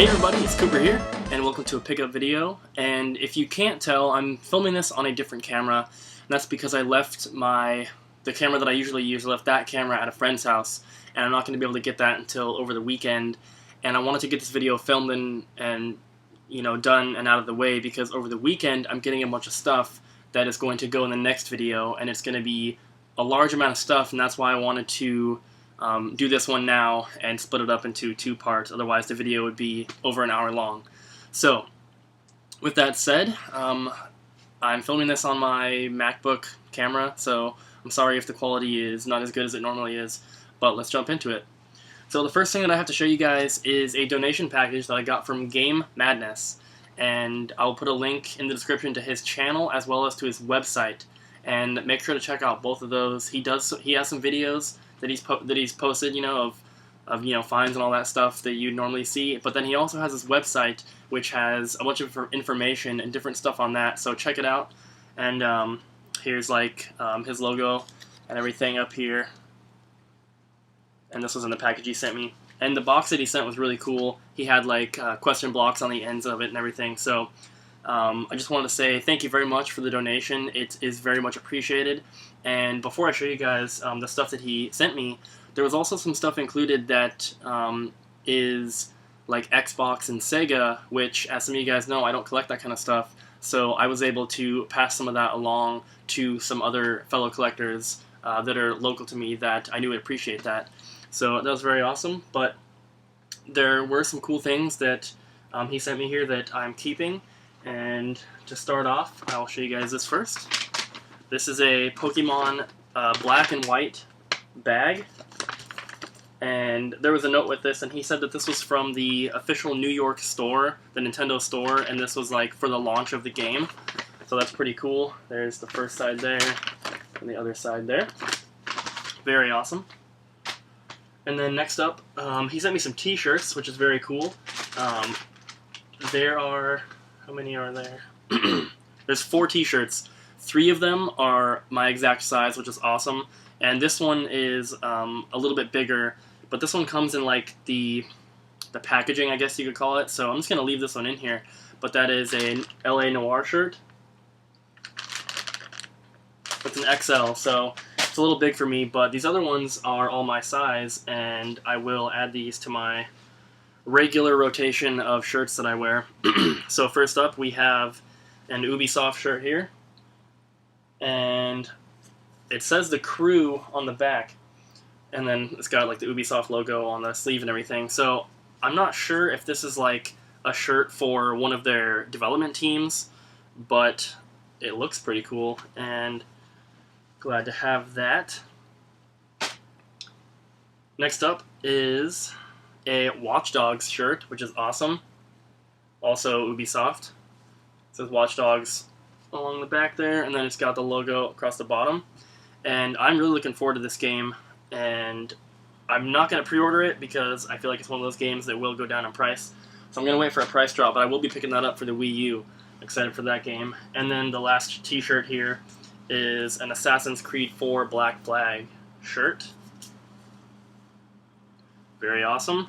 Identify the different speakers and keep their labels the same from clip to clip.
Speaker 1: Hey everybody, it's Cooper here, and welcome to a pickup video. And if you can't tell, I'm filming this on a different camera, and that's because I left the camera that I usually use, left that camera at a friend's house, and I'm not going to be able to get that until over the weekend. And I wanted to get this video filmed and done and out of the way, because over the weekend I'm getting a bunch of stuff that is going to go in the next video, and it's going to be a large amount of stuff, and that's why I wanted to do this one now and split it up into two parts. Otherwise the video would be over an hour long. So with that said, I'm filming this on my MacBook camera, so I'm sorry if the quality is not as good as it normally is, but let's jump into it. So the first thing that I have to show you guys is a donation package that I got from GameMadness, and I'll put a link in the description to his channel as well as to his website, and make sure to check out both of those. He has some videos that he's posted, of finds and all that stuff that you normally see. But then he also has his website, which has a bunch of information and different stuff on that. So check it out. And here's his logo and everything up here. And this was in the package he sent me. And the box that he sent was really cool. He had question blocks on the ends of it and everything. So I just wanted to say thank you very much for the donation. It is very much appreciated. And before I show you guys the stuff that he sent me, there was also some stuff included that is like Xbox and Sega, which, as some of you guys know, I don't collect that kind of stuff. So I was able to pass some of that along to some other fellow collectors that are local to me that I knew would appreciate that. So that was very awesome. But there were some cool things that he sent me here that I'm keeping. And to start off, I'll show you guys this first. This is a Pokemon black and white bag, and there was a note with this, and he said that this was from the official New York store, the Nintendo store, and this was for the launch of the game. So that's pretty cool. There's the first side there, and the other side there. Very awesome. And then next up, he sent me some t-shirts, which is very cool. There are... How many are there? There's 4 t-shirts. 3 of them are my exact size, which is awesome. And this one is a little bit bigger, but this one comes in the packaging, I guess you could call it. So I'm just going to leave this one in here. But that is a LA Noire shirt. It's an XL, so it's a little big for me, but these other ones are all my size, and I will add these to my regular rotation of shirts that I wear. So first up we have an Ubisoft shirt here, and it says The Crew on the back, and then it's got the Ubisoft logo on the sleeve and everything. So I'm not sure if this is a shirt for one of their development teams, but it looks pretty cool, and glad to have that. Next up is a Watch Dogs shirt, which is awesome. Also Ubisoft. It says Watch Dogs along the back there, and then it's got the logo across the bottom. And I'm really looking forward to this game, and I'm not going to pre-order it because I feel like it's one of those games that will go down in price. So I'm going to wait for a price drop, but I will be picking that up for the Wii U. Excited for that game. And then the last t-shirt here is an Assassin's Creed 4 Black Flag shirt. Very awesome.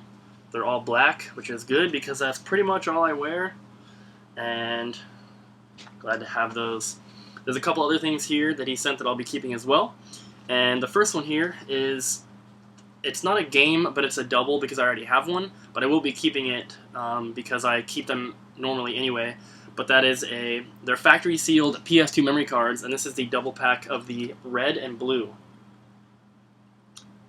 Speaker 1: They're all black, which is good because that's pretty much all I wear, and glad to have those. There's a couple other things here that he sent that I'll be keeping as well, and the first one here is, it's not a game, but it's a double because I already have one, but I will be keeping it because I keep them normally anyway. But that is they're factory sealed PS2 memory cards, and this is the double pack of the red and blue.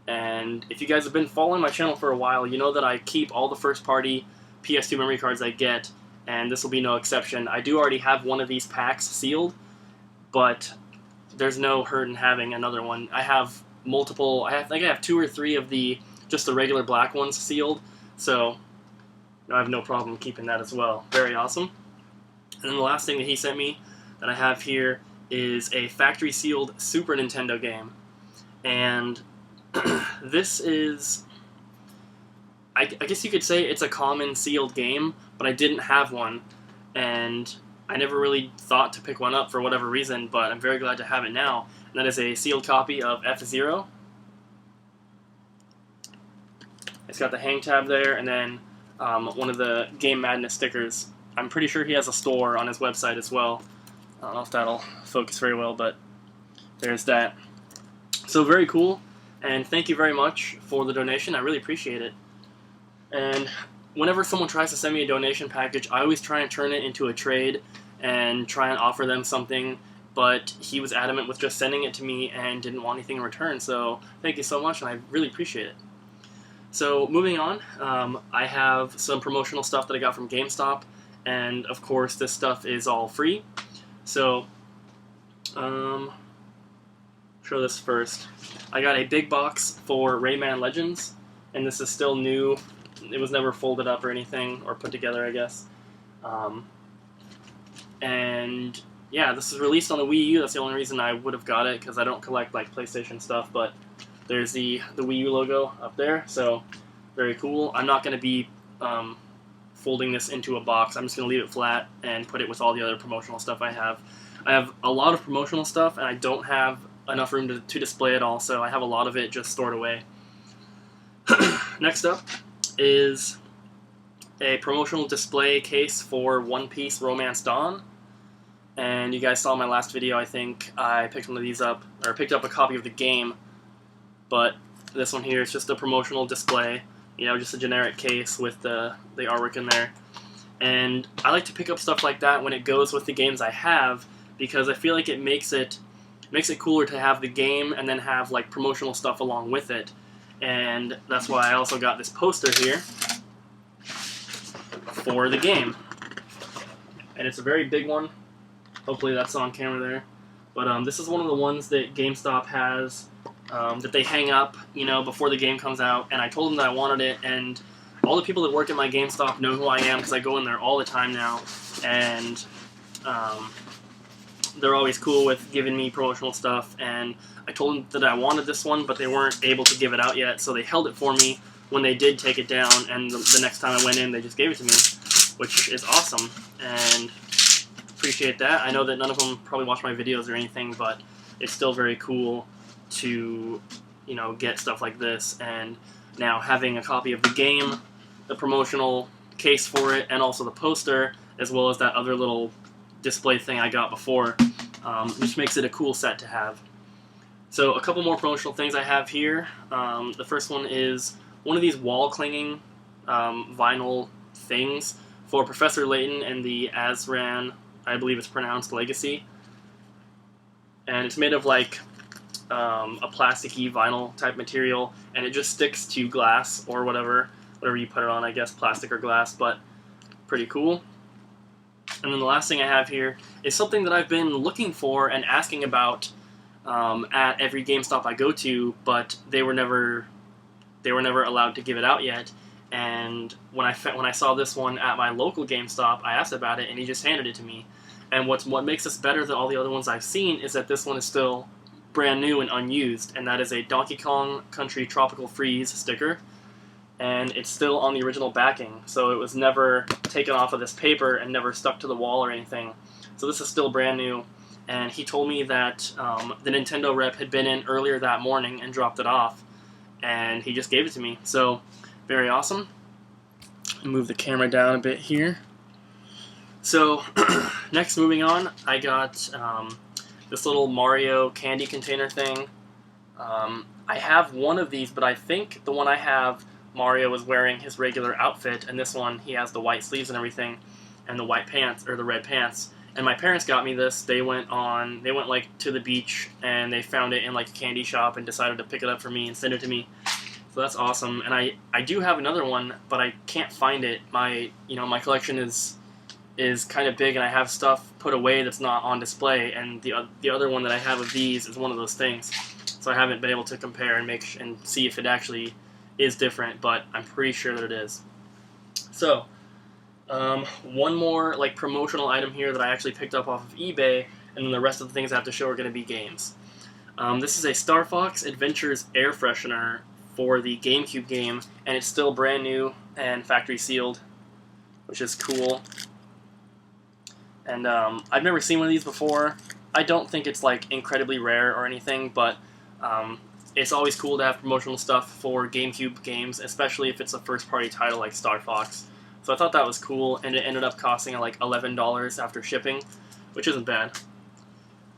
Speaker 1: And if you guys have been following my channel for a while, you know that I keep all the first-party PS2 memory cards I get, and this will be no exception. I do already have one of these packs sealed, but there's no hurt in having another one. I have multiple. I think I have 2 or 3 of just the regular black ones sealed, so I have no problem keeping that as well. Very awesome. And then the last thing that he sent me that I have here is a factory-sealed Super Nintendo game, and this is, I guess you could say it's a common sealed game, but I didn't have one, and I never really thought to pick one up for whatever reason, but I'm very glad to have it now. And that is a sealed copy of F-Zero. It's got the hang tab there, and then one of the GameMadness stickers. I'm pretty sure he has a store on his website as well. I don't know if that'll focus very well, but there's that. So very cool, and thank you very much for the donation. I really appreciate it. And whenever someone tries to send me a donation package, I always try and turn it into a trade and try and offer them something, but he was adamant with just sending it to me and didn't want anything in return, so thank you so much, and I really appreciate it. So moving on, I have some promotional stuff that I got from GameStop, and of course this stuff is all free. So, show this first. I got a big box for Rayman Legends, and this is still new. It was never folded up or anything, or put together, I guess. And yeah, this is released on the Wii U. That's the only reason I would have got it, because I don't collect like PlayStation stuff, but there's the Wii U logo up there, so very cool. I'm not going to be folding this into a box. I'm just going to leave it flat and put it with all the other promotional stuff I have. I have a lot of promotional stuff, and I don't have enough room to display it all, so I have a lot of it just stored away. Next up is a promotional display case for One Piece Romance Dawn. And you guys saw my last video, I think I picked one of these up, or picked up a copy of the game, but this one here is just a promotional display, you know, just a generic case with the artwork in there. And I like to pick up stuff like that when it goes with the games I have, because I feel like it makes it cooler to have the game and then have like promotional stuff along with it. And that's why I also got this poster here for the game. And it's a very big one. Hopefully that's on camera there. But this is one of the ones that GameStop has that they hang up, you know, before the game comes out. And I told them that I wanted it, and all the people that work at my GameStop know who I am because I go in there all the time now. And they're always cool with giving me promotional stuff. And I told them that I wanted this one, but they weren't able to give it out yet, so they held it for me when they did take it down, and the next time I went in, they just gave it to me, which is awesome, and appreciate that. I know that none of them probably watch my videos or anything, but it's still very cool to, you know, get stuff like this, and now having a copy of the game, the promotional case for it, and also the poster, as well as that other little display thing I got before, which makes it a cool set to have. So a couple more promotional things I have here. The first one is one of these wall clinging vinyl things for Professor Layton and the Azran, I believe it's pronounced, Legacy. And it's made of like a plasticky vinyl type material, and it just sticks to glass or whatever you put it on, I guess plastic or glass, but pretty cool. And then the last thing I have here is something that I've been looking for and asking about at every GameStop I go to, but they were never allowed to give it out yet. And when I saw this one at my local GameStop, I asked about it, and he just handed it to me. And what makes this better than all the other ones I've seen is that this one is still brand new and unused, and that is a Donkey Kong Country Tropical Freeze sticker. And it's still on the original backing, so it was never taken off of this paper and never stuck to the wall or anything. So this is still brand new, and he told me that the Nintendo rep had been in earlier that morning and dropped it off, and he just gave it to me. So, very awesome. Move the camera down a bit here. So, next, moving on, I got this little Mario candy container thing. I have one of these, but I think the one I have, Mario was wearing his regular outfit, and this one, he has the white sleeves and everything, and the white pants, or the red pants. And my parents got me this. They went like to the beach, and they found it in like a candy shop and decided to pick it up for me and send it to me. So that's awesome. And I do have another one, but I can't find it. My collection is kind of big, and I have stuff put away that's not on display, and the other one that I have of these is one of those things. So I haven't been able to compare and see if it actually is different, but I'm pretty sure that it is. So, one more like promotional item here that I actually picked up off of eBay, and then the rest of the things I have to show are going to be games. This is a Star Fox Adventures air freshener for the GameCube game, and it's still brand new and factory sealed, which is cool. And I've never seen one of these before. I don't think it's like incredibly rare or anything, but it's always cool to have promotional stuff for GameCube games, especially if it's a first-party title like Star Fox. So I thought that was cool, and it ended up costing like $11 after shipping, which isn't bad.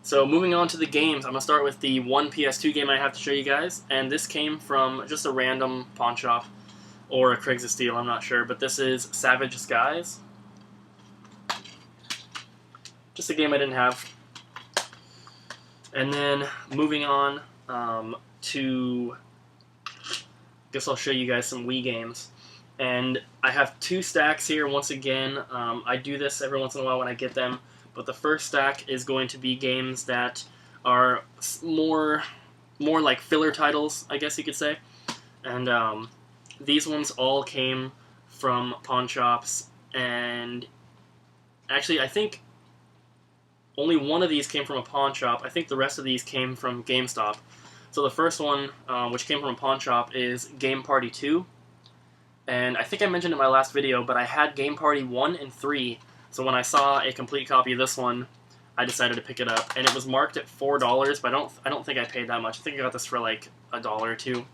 Speaker 1: So moving on to the games, I'm going to start with the one PS2 game I have to show you guys, and this came from just a random pawn shop, or a Craigslist deal, I'm not sure, but this is Savage Skies. Just a game I didn't have. And then moving on to, I guess I'll show you guys some Wii games. And I have 2 stacks here. Once again, I do this every once in a while when I get them. But the first stack is going to be games that are more like filler titles, I guess you could say. And these ones all came from pawn shops. And actually, I think only one of these came from a pawn shop. I think the rest of these came from GameStop. So the first one, which came from a pawn shop, is Game Party 2. And I think I mentioned in my last video, but I had Game Party 1 and 3. So when I saw a complete copy of this one, I decided to pick it up. And it was marked at $4, but I don't think I paid that much. I think I got this for like $1 or $2.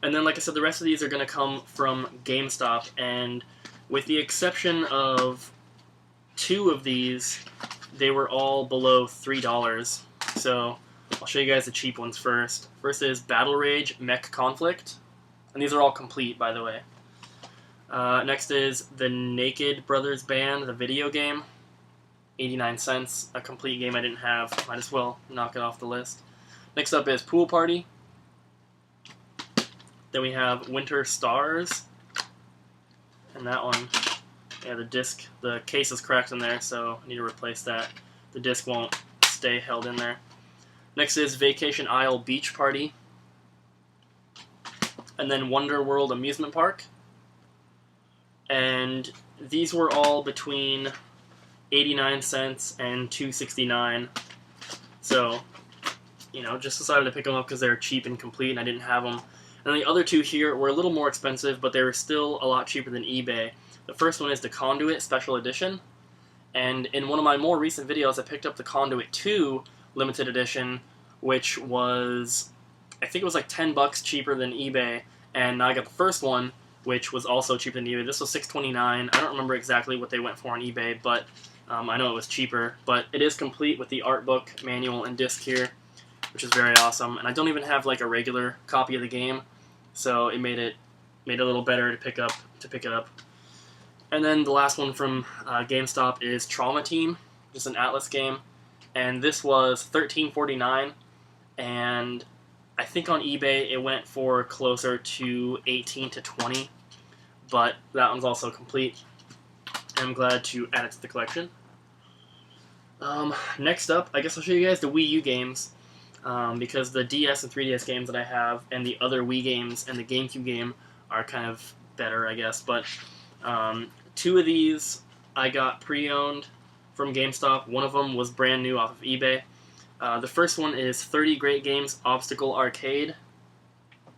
Speaker 1: And then, like I said, the rest of these are going to come from GameStop. And with the exception of 2 of these, they were all below $3. So I'll show you guys the cheap ones first. First is Battle Rage Mech Conflict. And these are all complete, by the way. Next is the Naked Brothers Band, the video game. 89 cents, a complete game I didn't have. Might as well knock it off the list. Next up is Pool Party. Then we have Winter Stars. And that one, yeah, the case is cracked in there, so I need to replace that. The disc won't stay held in there. Next is Vacation Isle Beach Party. And then Wonder World Amusement Park. And these were all between 89 cents and $2.69. So, you know, just decided to pick them up because they were cheap and complete and I didn't have them. And the other 2 here were a little more expensive, but they were still a lot cheaper than eBay. The first one is the Conduit Special Edition. And in one of my more recent videos, I picked up the Conduit 2 Limited Edition, which was, I think it was like $10 cheaper than eBay. And now I got the first one, which was also cheaper than eBay. This was $6.29. I don't remember exactly what they went for on eBay, but I know it was cheaper. But it is complete with the art book, manual, and disc here, which is very awesome. And I don't even have like a regular copy of the game, so it made it a little better to pick it up. And then the last one from GameStop is Trauma Team, just an Atlas game, and this was $13.49, and I think on eBay it went for closer to $18 to $20. But that one's also complete. I'm glad to add it to the collection. Next up, I guess I'll show you guys the Wii U games, because the DS and 3DS games that I have and the other Wii games and the GameCube game are kind of better, I guess. But 2 of these I got pre-owned from GameStop. One of them was brand new off of eBay. The first one is 30 Great Games Obstacle Arcade.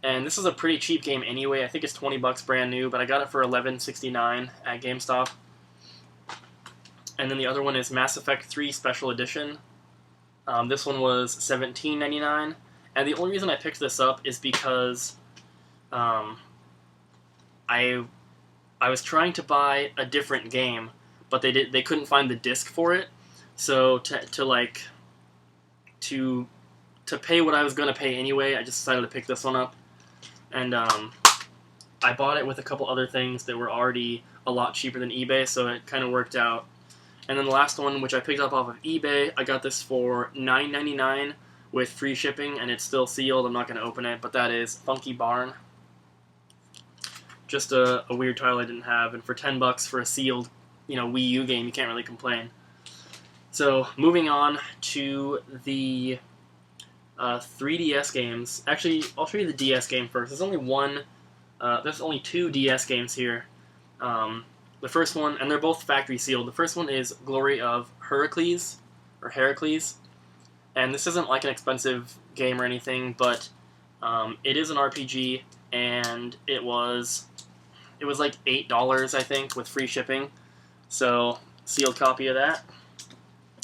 Speaker 1: And this is a pretty cheap game anyway. I think it's $20 brand new, but I got it for $11.69 at GameStop. And then the other one is Mass Effect 3 Special Edition. This one was $17.99. And the only reason I picked this up is because I was trying to buy a different game, but they couldn't find the disc for it. So to pay what I was going to pay anyway, I just decided to pick this one up. And I bought it with a couple other things that were already a lot cheaper than eBay, so it kind of worked out. And then the last one, which I picked up off of eBay, I got this for $9.99 with free shipping, and it's still sealed. I'm not going to open it, but that is Funky Barn. Just a weird title I didn't have, and for $10 for a sealed, Wii U game, you can't really complain. So, moving on to the 3DS games. Actually, I'll show you the DS game first. There's only 2 DS games here. The first one, and they're both factory sealed. The first one is Glory of Heracles, and this isn't like an expensive game or anything, but it is an RPG, and it was like $8, I think, with free shipping. So, sealed copy of that.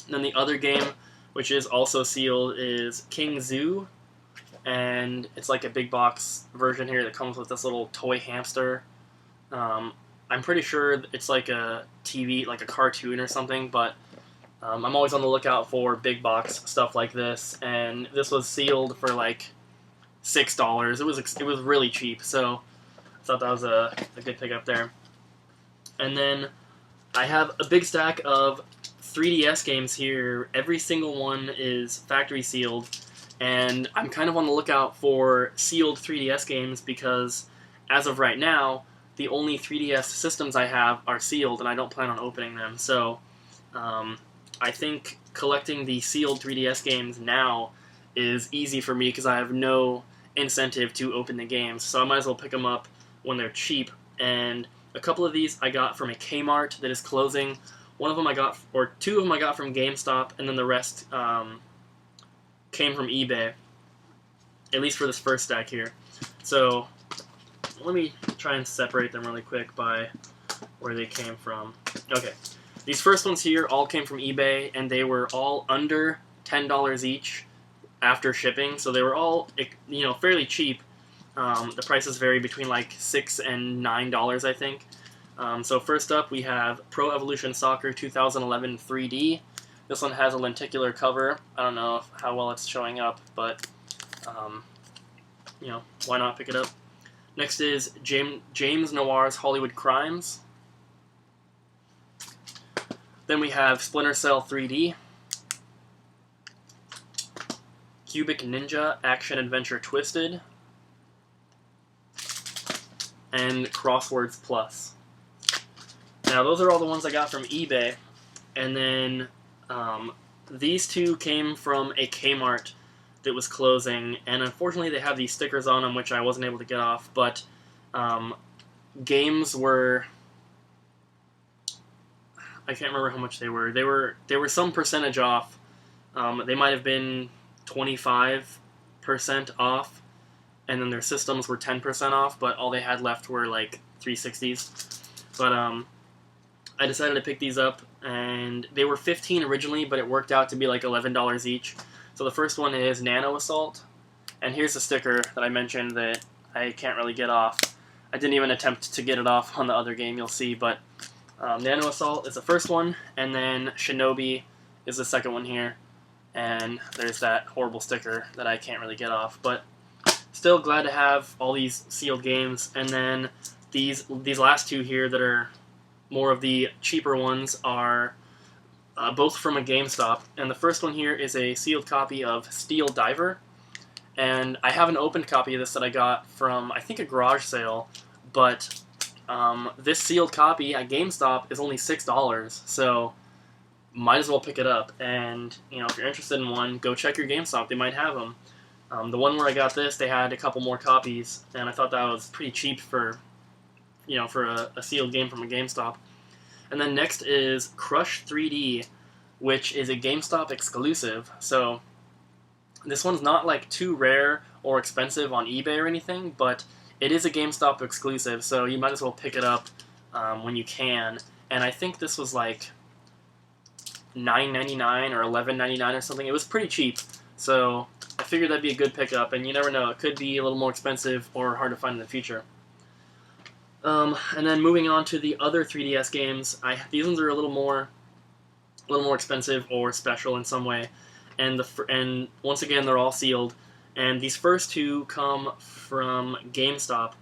Speaker 1: And then the other game, which is also sealed, is King Zoo. and it's like a big box version here that comes with this little toy hamster. I'm pretty sure it's like a TV, like a cartoon or something, but I'm always on the lookout for big box stuff like this, and this was sealed for like $6. It was really cheap, so I thought that was a good pickup there. And then I have a big stack of 3DS games here. Every single one is factory sealed, and I'm kind of on the lookout for sealed 3DS games because as of right now, the only 3DS systems I have are sealed, and I don't plan on opening them. So I think collecting the sealed 3DS games now is easy for me because I have no incentive to open the games. So I might as well pick them up when they're cheap. And a couple of these I got from a Kmart that is closing. One of them I got, or two of them I got from GameStop, and then the rest came from eBay. At least for this first stack here. So let me try and separate them really quick by where they came from. Okay, these first ones here all came from eBay, and they were all under $10 each after shipping, so they were all, you know, fairly cheap. The prices vary between like $6 and $9, I think. So first up, we have Pro Evolution Soccer 2011 3D. This one has a lenticular cover. I don't know how well it's showing up, but you know, why not pick it up? Next is James Noir's Hollywood Crimes. Then we have Splinter Cell 3D, Cubic Ninja Action Adventure Twisted, and Crosswords Plus. Now those are all the ones I got from eBay, and then these two came from a Kmart that was closing, and unfortunately they have these stickers on them which I wasn't able to get off, but games were, I can't remember how much they were. They were some percentage off. They might have been 25% off, and then their systems were 10% off, but all they had left were like 360s. But I decided to pick these up, and they were $15 originally, but it worked out to be like $11 each. So the first one is Nano Assault, and here's the sticker that I mentioned that I can't really get off. I didn't even attempt to get it off on the other game, you'll see, but Nano Assault is the first one, and then Shinobi is the second one here, and there's that horrible sticker that I can't really get off, but still glad to have all these sealed games. And then these last two here that are more of the cheaper ones are both from a GameStop, and the first one here is a sealed copy of Steel Diver, and I have an opened copy of this that I got from, I think, a garage sale, but this sealed copy at GameStop is only $6, so might as well pick it up. And you know, if you're interested in one, go check your GameStop, they might have them. The one where I got this, they had a couple more copies, and I thought that was pretty cheap for, you know, for a sealed game from a GameStop. And then next is Crush 3D, which is a GameStop exclusive. So this one's not like too rare or expensive on eBay or anything, but it is a GameStop exclusive, so you might as well pick it up when you can. And I think this was like $9.99 or $11.99 or something. It was pretty cheap, so I figured that'd be a good pickup, and you never know, it could be a little more expensive or hard to find in the future. And then moving on to the other 3DS games, these ones are a little more expensive or special in some way, and once again they're all sealed. And these first two come from GameStop,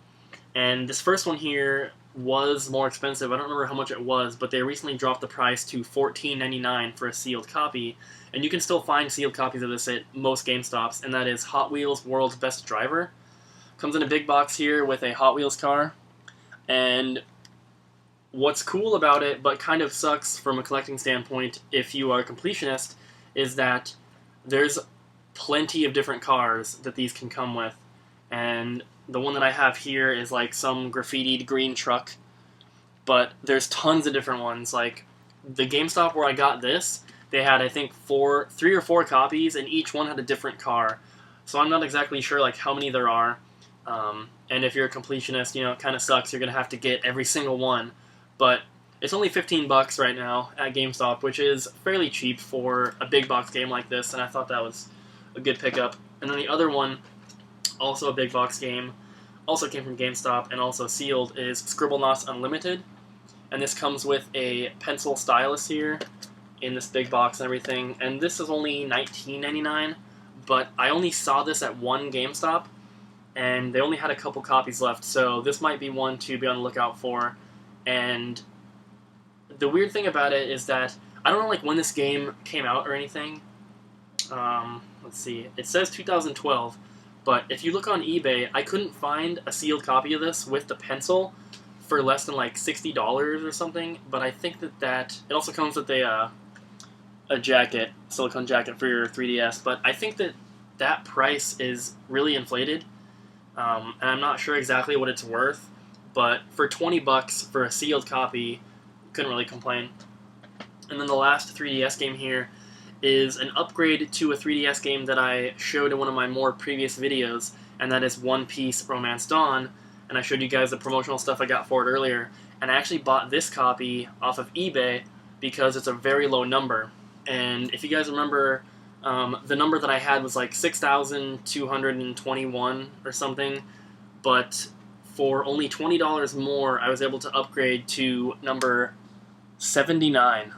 Speaker 1: and this first one here was more expensive. I don't remember how much it was, but they recently dropped the price to $14.99 for a sealed copy, and you can still find sealed copies of this at most GameStops, and that is Hot Wheels World's Best Driver. Comes in a big box here with a Hot Wheels car. And what's cool about it, but kind of sucks from a collecting standpoint if you are a completionist, is that there's plenty of different cars that these can come with. And the one that I have here is like some graffitied green truck, but there's tons of different ones. Like the GameStop where I got this, they had, I think, 3 or 4 copies, and each one had a different car. So I'm not exactly sure like how many there are. And if you're a completionist, you know, it kind of sucks. You're going to have to get every single one. But it's only $15 right now at GameStop, which is fairly cheap for a big box game like this, and I thought that was a good pickup. And then the other one also a big box game, also came from GameStop, and also sealed, is Scribblenauts Unlimited. And this comes with a pencil stylus here in this big box and everything. And this is only $19.99, but I only saw this at one GameStop, and they only had a couple copies left, so this might be one to be on the lookout for. And the weird thing about it is that I don't know like when this game came out or anything. Let's see. It says 2012, but if you look on eBay, I couldn't find a sealed copy of this with the pencil for less than like $60 or something. But I think that it also comes with a jacket, silicone jacket for your 3DS. But I think that price is really inflated, and I'm not sure exactly what it's worth. But for $20 for a sealed copy, couldn't really complain. And then the last 3DS game here is an upgrade to a 3DS game that I showed in one of my more previous videos, and that is One Piece Romance Dawn. And I showed you guys the promotional stuff I got for it earlier. And I actually bought this copy off of eBay because it's a very low number. And if you guys remember, the number that I had was like 6,221 or something, but for only $20 more, I was able to upgrade to number 79,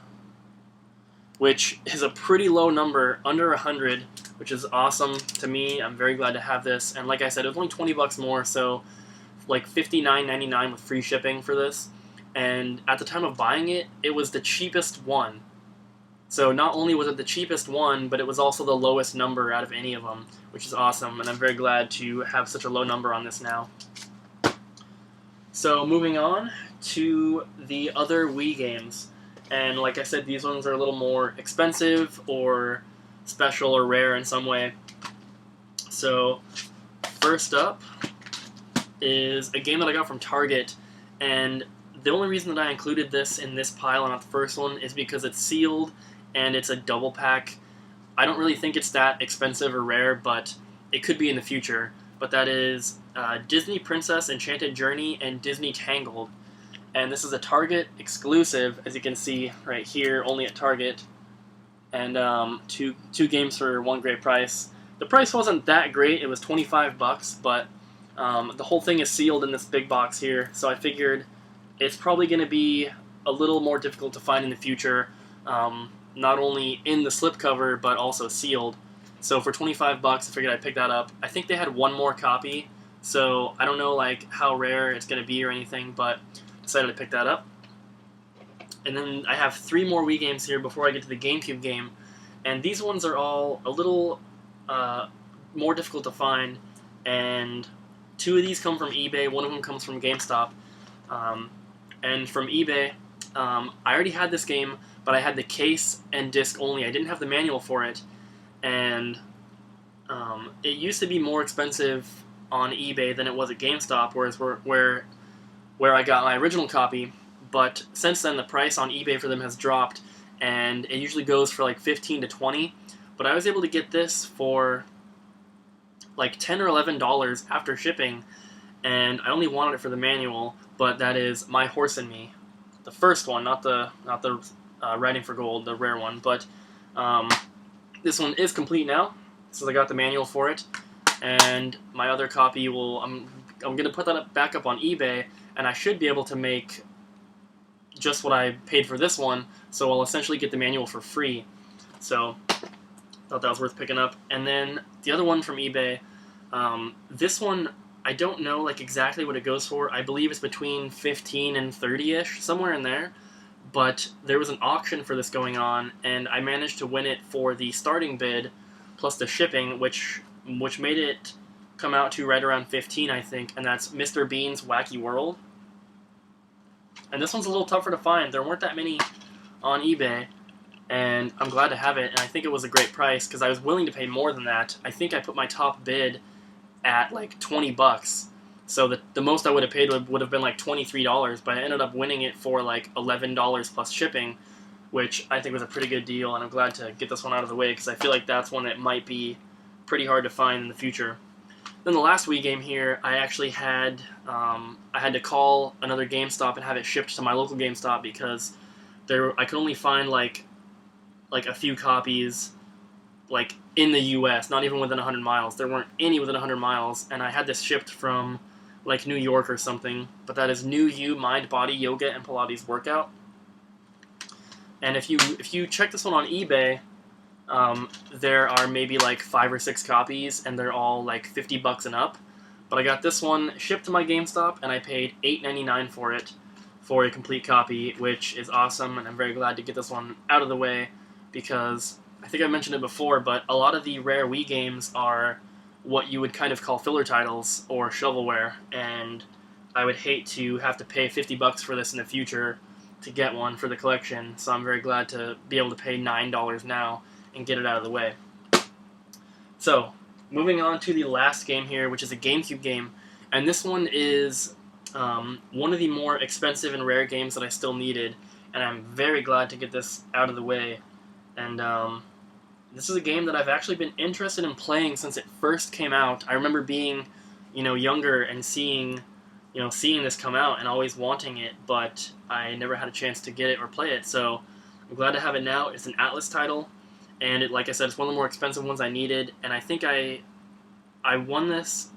Speaker 1: which is a pretty low number, under 100, which is awesome to me. I'm very glad to have this. And like I said, it was only $20 more, so like $59.99 with free shipping for this. And at the time of buying it, it was the cheapest one. So not only was it the cheapest one, but it was also the lowest number out of any of them, which is awesome. And I'm very glad to have such a low number on this now. So moving on to the other Wii games. And like I said, these ones are a little more expensive or special or rare in some way. So first up is a game that I got from Target, and the only reason that I included this in this pile and not the first one is because it's sealed and it's a double pack. I don't really think it's that expensive or rare, but it could be in the future. But that is Disney Princess Enchanted Journey and Disney Tangled. And this is a Target exclusive, as you can see right here, only at Target. And two games for one great price. The price wasn't that great, it was $25, but the whole thing is sealed in this big box here, so I figured it's probably going to be a little more difficult to find in the future, not only in the slipcover, but also sealed. So for $25, I figured I'd pick that up. I think they had one more copy, so I don't know like how rare it's going to be or anything, but decided to pick that up. And then I have 3 more Wii games here before I get to the GameCube game, and these ones are all a little more difficult to find, and 2 of these come from eBay, 1 of them comes from GameStop. And from eBay, I already had this game, but I had the case and disc only. I didn't have the manual for it, and it used to be more expensive on eBay than it was at GameStop, where I got my original copy. But since then, the price on eBay for them has dropped, and it usually goes for like $15 to $20. But I was able to get this for like $10 or $11 after shipping, and I only wanted it for the manual. But that is My Horse and Me, the first one, not the Riding for Gold, the rare one. But this one is complete now, so I got the manual for it, and my other copy will. I'm gonna put that back up on eBay, and I should be able to make just what I paid for this one, so I'll essentially get the manual for free. So thought that was worth picking up. And then the other one from eBay, this one I don't know like exactly what it goes for. I believe it's between 15 and 30-ish, somewhere in there. But there was an auction for this going on, and I managed to win it for the starting bid plus the shipping, which made it come out to right around 15, I think, and that's Mr. Bean's Wacky World. And this one's a little tougher to find. There weren't that many on eBay, and I'm glad to have it, and I think it was a great price, because I was willing to pay more than that. I think I put my top bid at like $20, so the most I would have paid would have been like $23, but I ended up winning it for like $11 plus shipping, which I think was a pretty good deal, and I'm glad to get this one out of the way, because I feel like that's one that might be pretty hard to find in the future. Then the last Wii game here, I actually had I had to call another GameStop and have it shipped to my local GameStop, because I could only find like a few copies, like in the US, not even within 100 miles. There weren't any within 100 miles, and I had this shipped from like New York or something. But that is New You Mind Body Yoga and Pilates Workout. And if you check this one on eBay, there are maybe like 5 or 6 copies, and they're all like $50 and up. But I got this one shipped to my GameStop, and I paid $8.99 for it for a complete copy, which is awesome, and I'm very glad to get this one out of the way, because I think I mentioned it before, but a lot of the rare Wii games are what you would kind of call filler titles or shovelware, and I would hate to have to pay $50 for this in the future to get one for the collection, so I'm very glad to be able to pay $9 now and get it out of the way. So, moving on to the last game here, which is a GameCube game, and this one is one of the more expensive and rare games that I still needed, and I'm very glad to get this out of the way. And this is a game that I've actually been interested in playing since it first came out. I remember being, younger and seeing this come out and always wanting it, but I never had a chance to get it or play it. So I'm glad to have it now. It's an Atlas title, and like I said, it's one of the more expensive ones I needed. And I think I won this.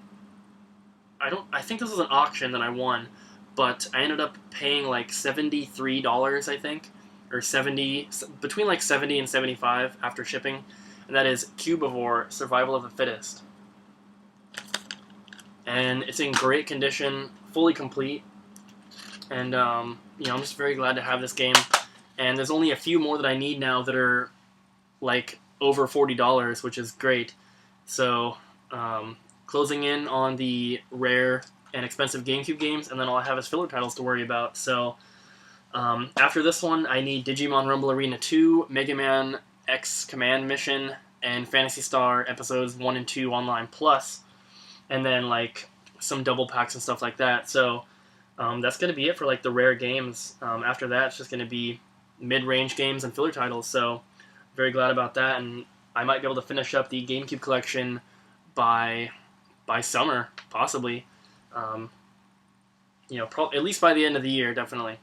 Speaker 1: I think this was an auction that I won, but I ended up paying like $73, I think, or between like 70 and 75 after shipping, and that is Cubivore: Survival of the Fittest. And it's in great condition, fully complete, and I'm just very glad to have this game. And there's only a few more that I need now that are like over $40, which is great. So closing in on the rare and expensive GameCube games, and then all I have is filler titles to worry about. So after this one, I need Digimon Rumble Arena 2, Mega Man X Command Mission, and Phantasy Star Episodes 1 and 2 Online Plus, and then like some double packs and stuff like that. So that's going to be it for like the rare games. After that, it's just going to be mid-range games and filler titles. So very glad about that, and I might be able to finish up the GameCube collection by summer, possibly. At least by the end of the year, definitely.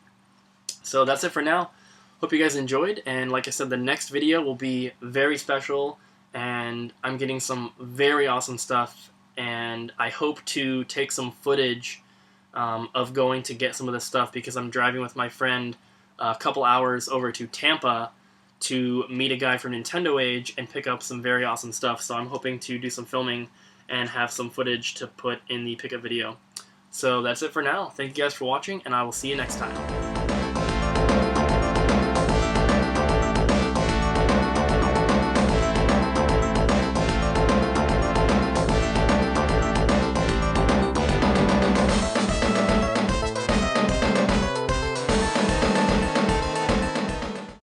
Speaker 1: So that's it for now. Hope you guys enjoyed, and like I said, the next video will be very special, and I'm getting some very awesome stuff, and I hope to take some footage of going to get some of this stuff, because I'm driving with my friend a couple hours over to Tampa to meet a guy from Nintendo Age and pick up some very awesome stuff. So I'm hoping to do some filming and have some footage to put in the pickup video. So that's it for now. Thank you guys for watching, and I will see you next time.